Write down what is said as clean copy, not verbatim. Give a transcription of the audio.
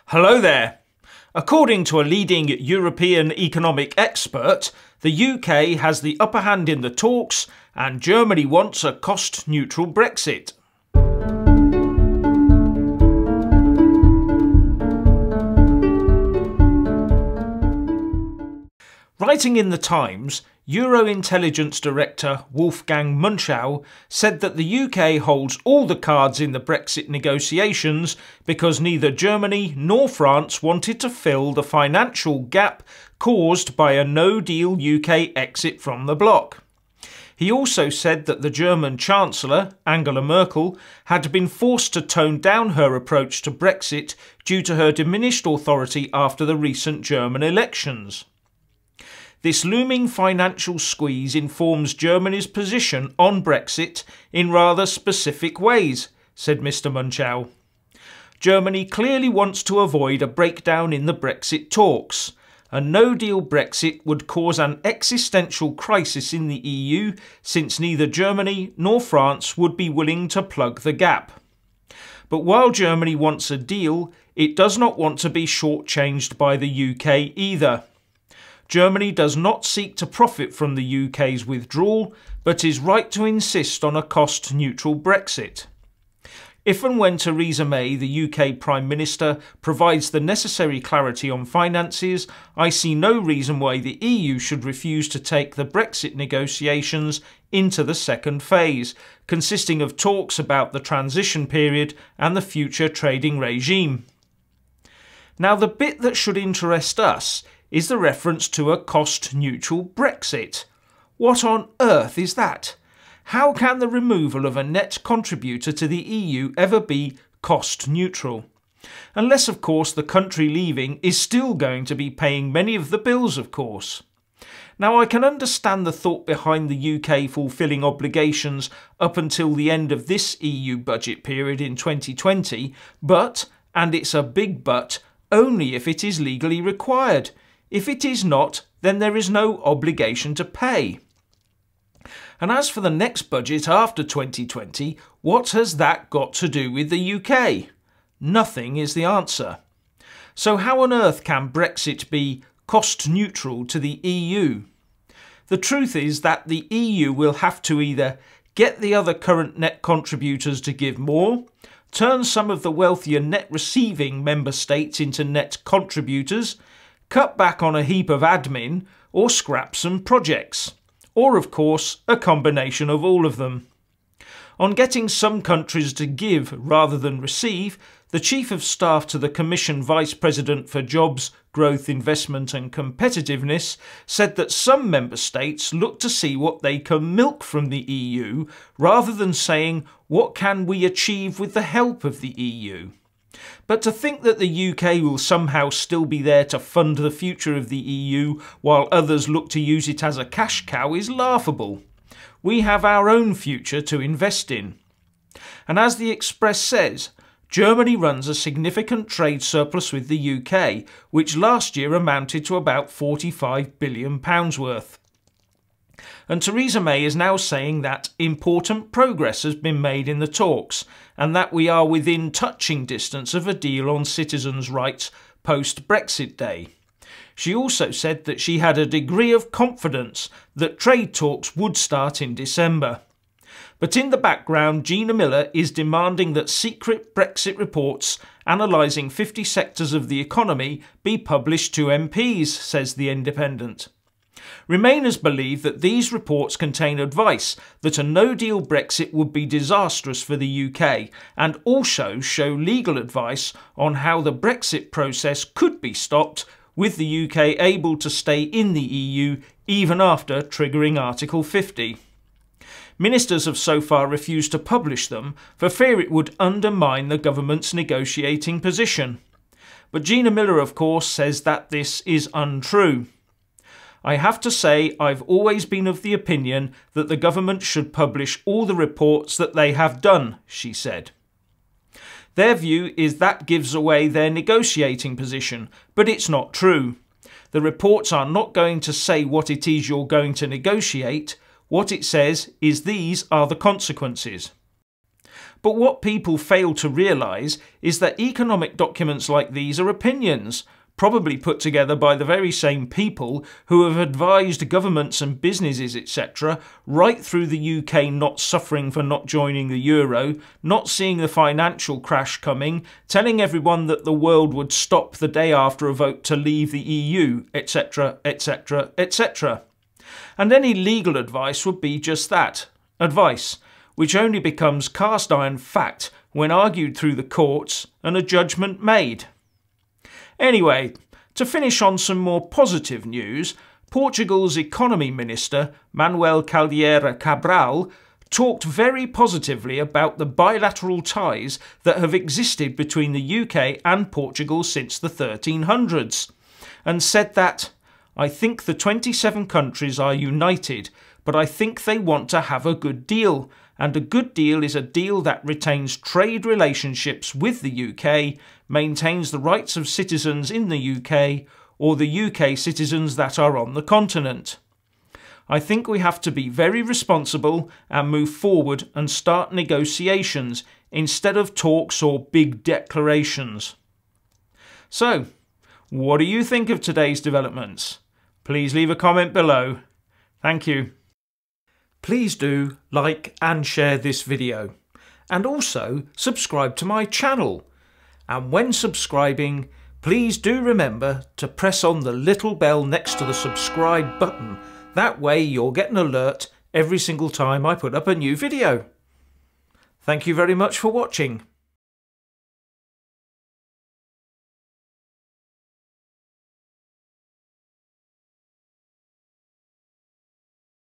Hello there. According to a leading European economic expert, the UK has the upper hand in the talks and Germany wants a cost-neutral Brexit. Writing in the Times, Euro Intelligence Director Wolfgang Munchau said that the UK holds all the cards in the Brexit negotiations because neither Germany nor France wanted to fill the financial gap caused by a no-deal UK exit from the bloc. He also said that the German Chancellor, Angela Merkel, had been forced to tone down her approach to Brexit due to her diminished authority after the recent German elections. This looming financial squeeze informs Germany's position on Brexit in rather specific ways, said Mr. Munchau. Germany clearly wants to avoid a breakdown in the Brexit talks. A no-deal Brexit would cause an existential crisis in the EU since neither Germany nor France would be willing to plug the gap. But while Germany wants a deal, it does not want to be shortchanged by the UK either. Germany does not seek to profit from the UK's withdrawal, but is right to insist on a cost-neutral Brexit. If and when Theresa May, the UK Prime Minister, provides the necessary clarity on finances, I see no reason why the EU should refuse to take the Brexit negotiations into the second phase, consisting of talks about the transition period and the future trading regime. Now, the bit that should interest us is the reference to a cost-neutral Brexit. What on earth is that? How can the removal of a net contributor to the EU ever be cost-neutral? Unless, of course, the country leaving is still going to be paying many of the bills, of course. Now, I can understand the thought behind the UK fulfilling obligations up until the end of this EU budget period in 2020, but, and it's a big but, only if it is legally required. If it is not, then there is no obligation to pay. And as for the next budget after 2020, what has that got to do with the UK? Nothing is the answer. So how on earth can Brexit be cost neutral to the EU? The truth is that the EU will have to either get the other current net contributors to give more, turn some of the wealthier net receiving member states into net contributors, cut back on a heap of admin, or scrap some projects. Or, of course, a combination of all of them. On getting some countries to give rather than receive, the Chief of Staff to the Commission Vice President for Jobs, Growth, Investment and Competitiveness said that some member states look to see what they can milk from the EU rather than saying, what can we achieve with the help of the EU? But to think that the UK will somehow still be there to fund the future of the EU while others look to use it as a cash cow is laughable. We have our own future to invest in. And as the Express says, Germany runs a significant trade surplus with the UK, which last year amounted to about £45 billion worth. And Theresa May is now saying that important progress has been made in the talks and that we are within touching distance of a deal on citizens' rights post-Brexit Day. She also said that she had a degree of confidence that trade talks would start in December. But in the background, Gina Miller is demanding that secret Brexit reports analysing 50 sectors of the economy be published to MPs, says The Independent. Remainers believe that these reports contain advice that a no-deal Brexit would be disastrous for the UK and also show legal advice on how the Brexit process could be stopped, with the UK able to stay in the EU even after triggering Article 50. Ministers have so far refused to publish them for fear it would undermine the government's negotiating position. But Gina Miller, of course, says that this is untrue. I have to say I've always been of the opinion that the government should publish all the reports that they have done, she said. Their view is that gives away their negotiating position, but it's not true. The reports are not going to say what it is you're going to negotiate. What it says is these are the consequences. But what people fail to realise is that economic documents like these are opinions, probably put together by the very same people who have advised governments and businesses, etc., right through the UK not suffering for not joining the euro, not seeing the financial crash coming, telling everyone that the world would stop the day after a vote to leave the EU, etc., etc., etc. And any legal advice would be just that, advice, which only becomes cast iron fact when argued through the courts and a judgment made. Anyway, to finish on some more positive news, Portugal's economy minister, Manuel Caldeira Cabral, talked very positively about the bilateral ties that have existed between the UK and Portugal since the 1300s, and said that, "I think the 27 countries are united, but I think they want to have a good deal, and a good deal is a deal that retains trade relationships with the UK, maintains the rights of citizens in the UK, or the UK citizens that are on the continent. I think we have to be very responsible and move forward and start negotiations instead of talks or big declarations." So, what do you think of today's developments? Please leave a comment below. Thank you. Please do like and share this video, and also subscribe to my channel. And when subscribing, please do remember to press on the little bell next to the subscribe button. That way you'll get an alert every single time I put up a new video. Thank you very much for watching.